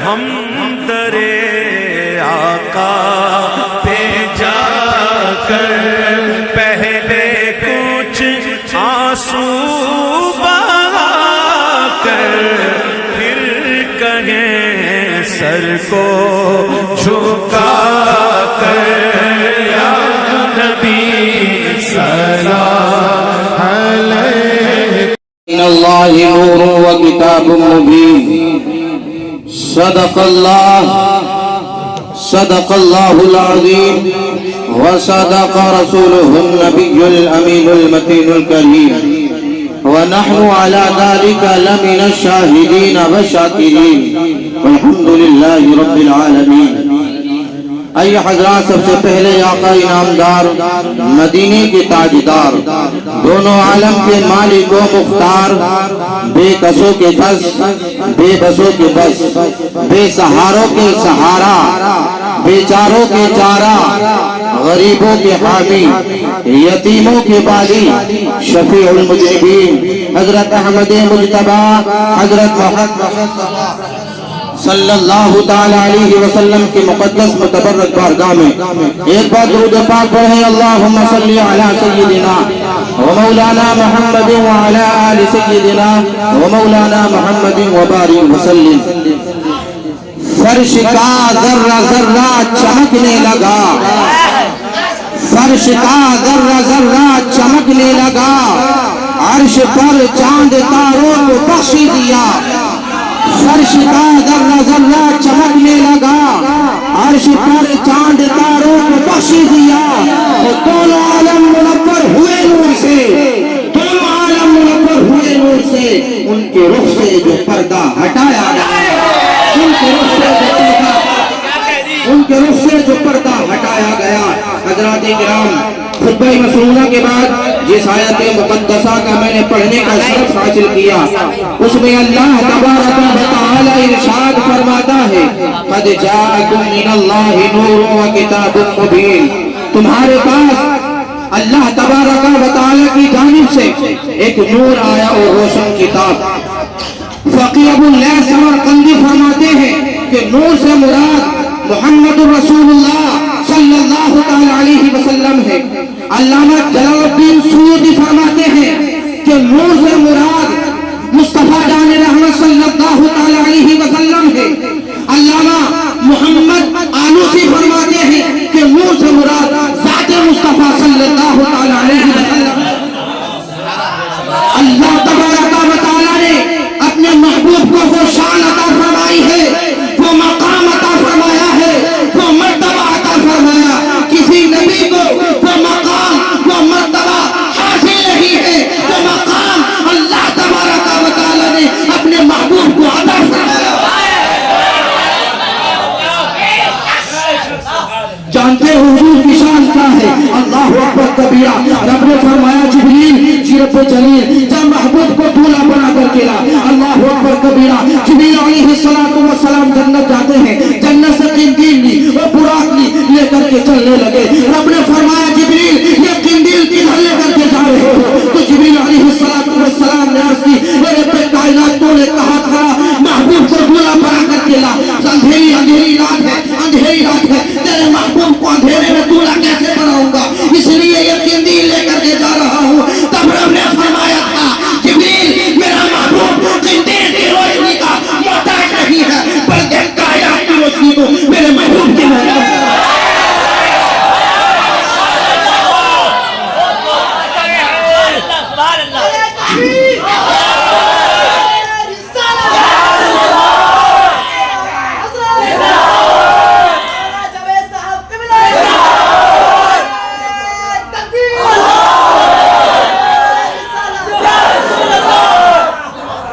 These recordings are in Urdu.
ہم درے آقا پہ جا کر پہلے کچھ آنسو بہا کر پھر کہیں سر کو جھکا کر یا نبی سلام علیک من اللہ نور و کتاب مبین صدق اللہ العظیم وصدق رسوله النبی الامین المتین الکریم ونحن على ذلك لمن الشاہدین والشاکرین والحمد للہ رب العالمین۔ آئیے حضرات، سب سے پہلے آقا انعامدار، مدینے کے تاجدار، دونوں عالم کے مالک و مختار، بے کسوں کے کس، بے بسوں کے بس، بے سہاروں کے سہارا، بے چاروں کے چارہ، غریبوں کے حامی، یتیموں کے بالی، شفیع المذنبین حضرت احمد مجتبی حضرت محمد صلی اللہ تعالی علیہ وسلم کی مقدس متبرک بارگاہ میں ایک بار درود پاک پڑھیں۔ اللہم صلی علی سیدنا و مولانا محمد و علی آل سیدنا و مولانا محمد و بارک وسلم۔ فرش کا ذرہ ذرہ چمکنے لگا، فرش کا ذرہ ذرہ چمکنے لگا، عرش پر چاند تاروں کو بخشی دیا۔ فرش کا ذرہ ذرہ چمکنے لگا، عرش پر چاند تاروں کو بخشی دیا۔ دونوں عالم منور ہوئے نور سے، دونوں عالم منور ہوئے نور سے، ان کے رخ سے جو پردہ ہٹایا گیا، ان کے رخ سے جو پردہ ہٹایا گیا۔ حضرات کرام، خطبہ مسنونہ کے بعد جس آیت مقدسہ کا میں نے پڑھنے کا شرف حاصل کیا، اس میں اللہ تبارک و تعالی ارشاد فرماتا ہے قد جاءکم من اللہ نور و کتاب مبین۔ تمہارے پاس اللہ تبارک و تعالی کی جانب سے ایک نور آیا اور روشن کتاب۔ فقیہ ابو اللیث سمرقندی فرماتے ہیں کہ نور سے مراد محمد رسول اللہ صلی اللہ علیہ وسلم ہے۔ علامہ جلال الدین سیوطی فرماتے ہیں کہ نور سے مراد مصطفیٰ جان رحمت صلی اللہ علیہ وسلم ہے۔ علامہ محمد آلوسی فرماتے ہیں کہ نور سے مراد ذات مصطفیٰ صلی اللہ علیہ وسلم۔ اللہ تبارک و تعالی نے اپنے محبوب کو وہ شان عطا فرمائی ہے، وہ مقام عطا فرمایا ہے، وہ مرتبہ عطا فرمایا۔ کسی نبی کو وہ مقام، وہ مرتبہ حاصل نہیں ہے، وہ مقام اللہ تبارک و تعالی نے اپنے محبوب کو عطا فرمایا۔ جانتے ہو حضور کی شان کیا ہے؟ اللہ اکبر کبیرہ۔ رب نے فرمایا جبریل رب جلیل جب محبوب کو دولہا بنا کر کے لا۔ اللہ اکبر کبیرہ۔ جبریل علیہ السلام جنت جاتے ہیں، جنت سے قندیل لی اور براق لی لے کر کے چلنے لگے۔ رب نے فرمایا جبریل یہ قندیل کدھر لے کر کے جا رہے ہو؟ تو جبریل علیہ السلام نے عرض کی میرے رب کائنات تو نے کہا تھا محبوب کو دولہا بنا کر کے لا۔ اندھیری رات ہے، اندھیری رات ہے، تیرے محبوب کو اندھیرے میں دولہا کیسے بناؤں گا؟ اس لیے یہ قندیل لے کر کے جا رہا ہوں۔ تب رب نے فرمایا تھا جبریل میرا محبوب قندیل کی روشنی کا محتاج نہیں ہے، بلکہ کائنات کی روشنی کو میرے محبوب کی محتاج ہے۔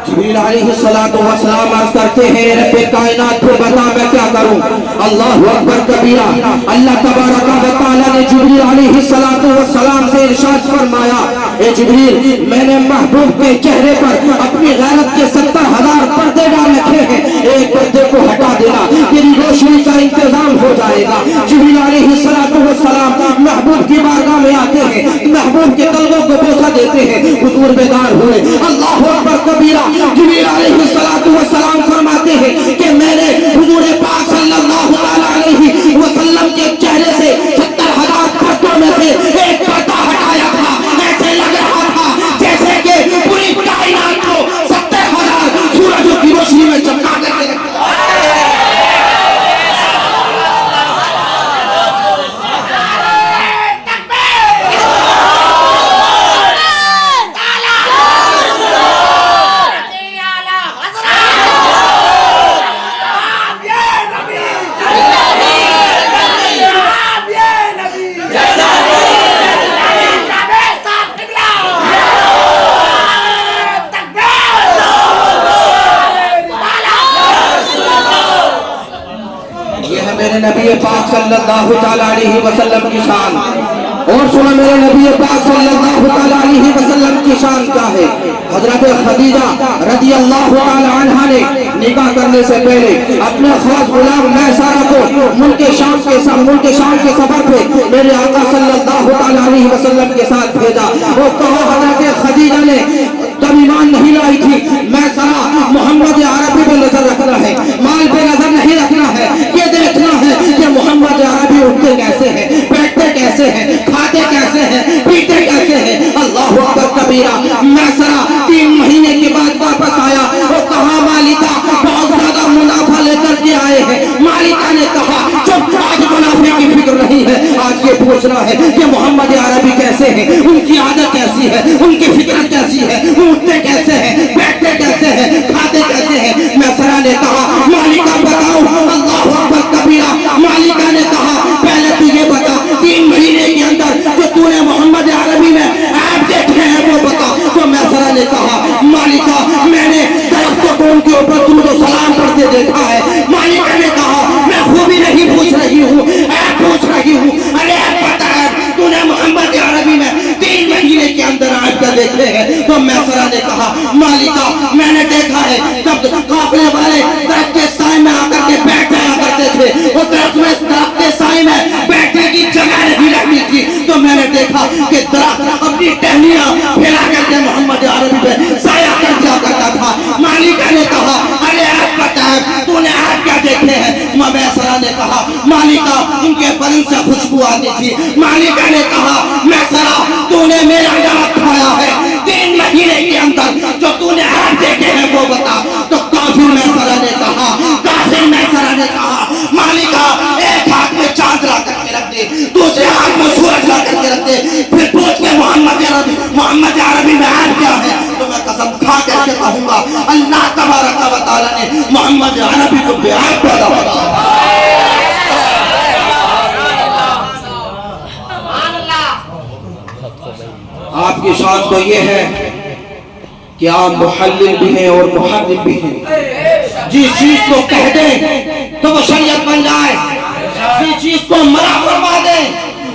جبریل علیہ السلام عرض کرتے ہیں رب کائنات کو بتا میں کیا کروں؟ اللہ اکبر کبیرہ۔ اللہ تبارک و تعالی نے جبریل علیہ السلام سے ارشاد فرمایا اے جبریل میں نے محبوب کے چہرے پر اپنی غیرت کے 70,000 پردے ڈال رکھے ہیں، ایک پردے کو ہٹا دینا تیری روشنی کا انتظام ہو جائے گا۔ جبریل علیہ السلام محبوب کی بارگاہ میں آتے ہیں، محبوب کے قلبوں کو بوسہ دیتے ہیں، حضور بیدار ہوئے۔ اللہ اکبر کبیرہ۔ جبریل علیہ السلام فرماتے ہیں کہ میں نے میرے نبی پاک صلی اللہ تعالیٰ علیہ وسلم کی شان، اور سنا میرے نبی پاک صلی اللہ تعالیٰ علیہ وسلم کی شان کیا ہے۔ حضرت خدیجہ رضی اللہ تعالیٰ عنہ نے نکاح کرنے سے پہلے اپنے خاص غلام میسرہ کو ملک شام کے سفر پہ میرے آقا صلی اللہ تعالیٰ علیہ وسلم کے ساتھ بھیجا۔ وہ کہا حضرت خدیجہ نے تب ایمان نہیں لائی تھی، میسرہ محمد عربی پہ نظر رکھنا ہے، مال پہ نظر نہیں رکھنا ہے، یہ دیکھنا ہے کہ محمد عربی اٹھتے کیسے ہیں، بیٹھتے کیسے ہیں، کھاتے کیسے ہیں، پیتے کیسے ہیں۔ اللہ اکبر کبیرہ۔ میسرہ 3 مہینے کے بعد واپس آیا، وہ کہا مالکہ بہت زیادہ منافع لے کر کے آئے ہیں۔ مالکہ نے کہا چپ، آج منافع کی فکر نہیں ہے، آج یہ پوچھنا ہے کہ محمد عربی کیسے ہیں، ان کی عادت کیسی ہے، ان کی فکر کیسی ہے، وہ اٹھتے کیسے ہیں، بیٹھتے کیسے ہیں، کھاتے کیسے ہیں۔ میسرہ نے کہا مالکہ بتاؤ۔ اللہ اکبر کبیرہ۔ مالکہ نے کہا پہلے تو یہ بتا 3 مہینے کے اندر جو تو نے محمد عربی میں عیب دیکھے ہیں وہ بتا۔ تو میسرہ نے کہا مالکہ میں نے درختوں کو ان کے اوپر درود و سلام کرتے دیکھا ہے۔ مالکہ نے کہا میں خوبی نہیں پوچھ رہی ہوں، عیب پوچھ رہی ہوں۔ ارے پتہ ہے تو نے محمد عربی میں 3 مہینے کے اندر عیب کیا دیکھے ہیں۔ تو میسرہ نے کہا مالکہ میں نے دیکھا ہے جب قافلے والے درخت کے سائے میں آ کر کے بیٹھ جایا کرتے تھے، وہ درخت کے سائے میں بیٹھنے کی جگہ نہیں رکھتی تھی، تو میں نے دیکھا کہ درخت اپنی ٹہنیاں پھیلا کر کے محمد عربی پہ سایہ کر دیا کرتا تھا۔ مالکہ نے کہا ارے آپ پتہ ہے تو نے آپ کیا دیکھے ہیں۔ میسرہ نے کہا مالکہ ان کے بدن سے خوشبو آتی تھی۔ مالکہ نے کہا میسرہ تو نے میرا یاد کھایا ہے، 3 مہینے کے اندر جو تو نے آپ دیکھے ہیں وہ بتا۔ تو کافر میسرہ نے کہا مالکہ ایک ہاتھ میں چاند لا کر کے رکھ دے، دوسرے ہاتھ میں سورج لا کر کے رکھ دے، پھر پوچھ کے محمد عربی میں عیب کیا ہے، تو میں قسم کھا کر کے کہوں گا اللہ تبارک و تعالیٰ نے محمد عربی کو بے عیب پیدا کیا۔ آپ کی شان تو یہ ہے کہ آپ محلل بھی ہیں اور محرم بھی ہیں۔ جس چیز کو کہہ دیں تو وہ شریعت بن جائے، جس چیز کو منع فرما دیں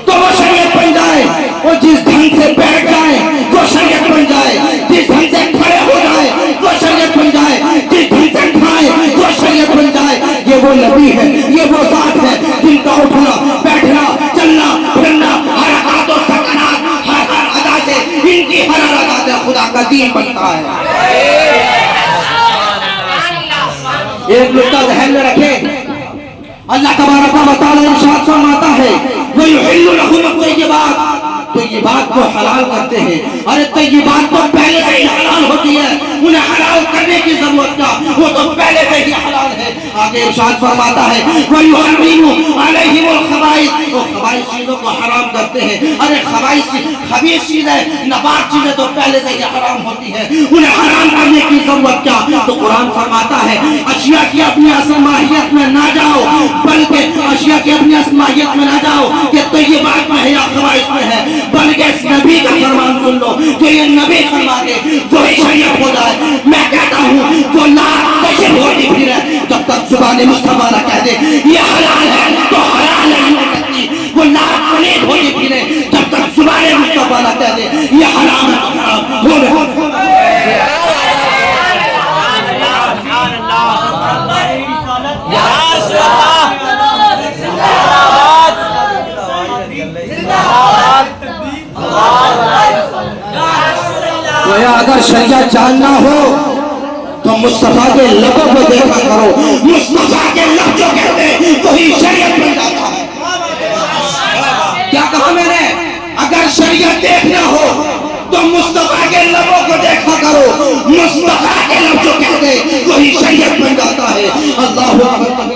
تو وہ شریعت بن جائے، اور جس ڈھنگ سے بیٹھ جائیں وہ شریعت بن جائے، جس ڈھنگ سے کھڑے ہو جائے وہ شریعت بن جائے، جس ڈھنگ سے کھائیں وہ شریعت بن جائے۔ یہ وہ نبی ہے، یہ وہ ذات ہے جن کا اٹھنا بیٹھنا چلنا پھرنا حرکات و سکنات ہر ادا سے ان کی ہر ادا سے خدا کا دین بنتا ہے۔ ایک نکتہ ذہن میں رکھیں، اللہ تبارک و تعالی ارشاد فرماتا ہے وَيُحِلُّ لَهُمُ الطَّيِّبَاتِ، طیبات کو حلال کرتے ہیں۔ ارے طیبات تو پہلے سے ہی حلال ہوتی ہے، انہیں حلال کرنے کی ضرورت کیا، وہ تو پہلے سے ہی حلال ہے۔ آگے ارشاد فرماتا ہے وَيُحَرِّمُ عَلَيْهِمُ الْخَبَائِثَ، وہ خبائث چیزوں کو حرام کرتے ہیں۔ ارے خبیث چیزیں نبات چیزیں تو پہلے سے ہی حرام ہوتی ہے، انہیں حرام کرنے کی ضرورت کیا۔ تو قرآن فرماتا ہے اشیاء کی اپنی اصل ماہیت میں نہ جاؤ، بلکہ اشیاء کی اپنی اصل ماہیت میں نہ جاؤ کہ طیبات میں ہے یا خبائث میں ہے، بلکہ اس نبی کا فرمان سن لو، جو یہ نبی فرما دے وہی شریعت ہو جائے۔ میں کہتا ہوں جو لاکھ کشف ہوتی پھر جب تک زبان مصطفیٰ نہ کہہ دے یہ حلال ہے تو حلال نہیں ہو سکتی، وہ لاکھ پلیت ہوتی پھرے جب تک زبان مصطفیٰ نہ کہہ دے یہ حرام ہے تو حرام ہو۔ اگر شریعت جاننا ہو تو مصطفیٰ کے لبوں کو دیکھا کرو، مصطفیٰ کے لب جو کہتے وہی شریعت بن جاتا ہے۔ کیا کہا میں نے؟ اگر شریعت دیکھنا ہو تو مصطفیٰ کے لبوں کو دیکھا کرو، مصطفیٰ کے لب جو کہتے وہی شریعت بن جاتا ہے۔ اللہ اکبر۔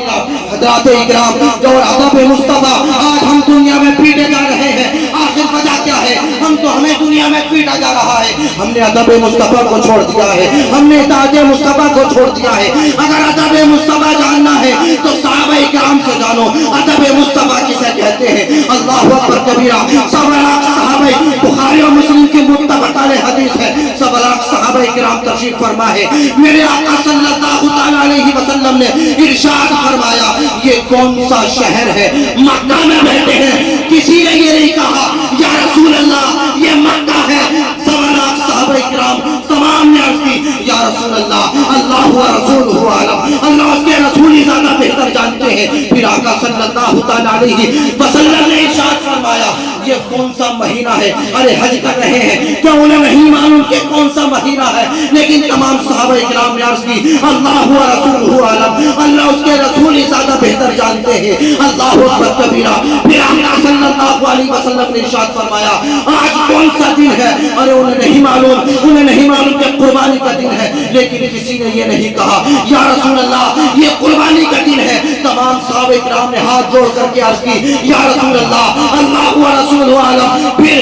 حضرات اکرام جو ادب مصطفیٰ آج ہم دنیا میں پیٹے جا رہے ہیں، آخر وجہ کیا ہے؟ ہمیں دنیا میں پیٹا جا رہا ہے، ہم نے ادب مصطفیٰ کو چھوڑ دیا ہے، ہم نے اطاعت مصطفیٰ کو چھوڑ دیا ہے۔ اگر ادب مصطفیٰ جاننا ہے تو صحابہ کرام سے جانو ادب مصطفیٰ کسے کہتے ہیں۔ اللہ اکبر کبیرہ۔ صحابہ بخاری اور مسلم کی متفق علیہ حدیث ہے، سب لاکھ صحابہ کرام تشریف فرما ہے، میرے آقا صلی اللہ علیہ وسلم نے ارشاد فرمایا یہ کون سا شہر ہے؟ مکہ میں بیٹھے ہیں، کسی نے یہ نہیں کہا یا رسول اللہ یہ مکہ ہے۔ سوالات صحابہ کرام تمام نے عرض کی یا رسول اللہ اللہ و رسولہ عالم، اللہ اس کے رسول ہی زیادہ بہتر جانتے ہیں۔ پھر آقا صلی اللہ تعالیٰ علیہ وسلم نے ارشاد فرمایا یہ کون سا مہینہ ہے؟ ارے حج کر رہے ہیں کیا انہیں نہیں معلوم کہ کون سا مہینہ ہے؟ لیکن تمام صحابہ کرام نے عرض کی اللہ و رسولہ عالم، اللہ اس کے رسول ہی زیادہ بہتر جانتے ہیں۔ اللہ اکبر کبیرہ۔ پھر آقا صلی اللہ علیہ وسلم نے ارشاد فرمایا آج کون سا دن ہے؟ ارے انہیں نہیں معلوم کہ قربانی کا دن ہے، لیکن کسی نے یہ نہیں کہا یا رسول اللہ یہ قربانی کا دن ہے۔ تمام صحابہ کرام نے ہاتھ جوڑ کر کے عرض کی یا رسول اللہ اللہ و رسول عالم۔ پھر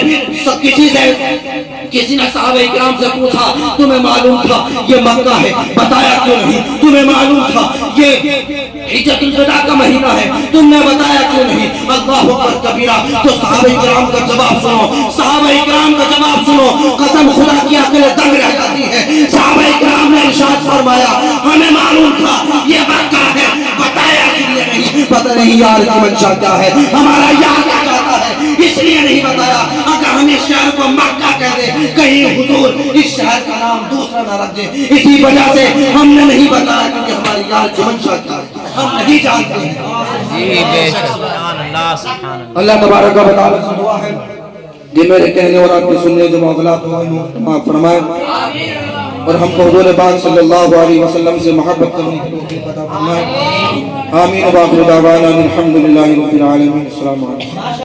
کسی نے صحابہ کرام سے پوچھا تمہیں معلوم تھا یہ مکہ ہے؟ بتایا کیوں نہیں؟ تمہیں معلوم تھا یہ حجۃ الوداع کا مہینہ ہے؟ تم نے بتایا کیوں نہیں؟ اللہ اکبر کبیرہ۔ تو صحابہ کرام کا جواب سنو، صحابہ کرام کا جواب سنو، قسم خدا کی عقل دنگ رہ جاتی ہے۔ صحابہ کرام نے ارشاد فرمایا ہمیں معلوم تھا یہ مکہ ہے، بتایا کیوں نہیں؟ پتہ نہیں یار کی منشا کیا ہے، ہمارا یار کیا چاہتا ہے اس لیے نہیں بتایا۔ اگر ہم اس شہر کو مکہ کہہ دیں کہیں حضور اس شہر کا نام دوسرا نہ رکھ دیں، اسی وجہ سے ہم نے نہیں بتایا کیونکہ ہماری یار کی منشا کیا ہے ہم نہیں جانتے ہیں۔ اللہ تبارک و تعالی سے دعا ہے کہ میرے کہنے اور آپ کے سننے جو معاملات ہوئے معاف فرمائے اور ہم کو حضور پاک صلی اللہ علیہ وسلم سے محبت کرنے کی توفیق عطا فرمائے۔ آمین و آخر دعوانا الحمدللہ رب العالمین۔ السلام علیکم۔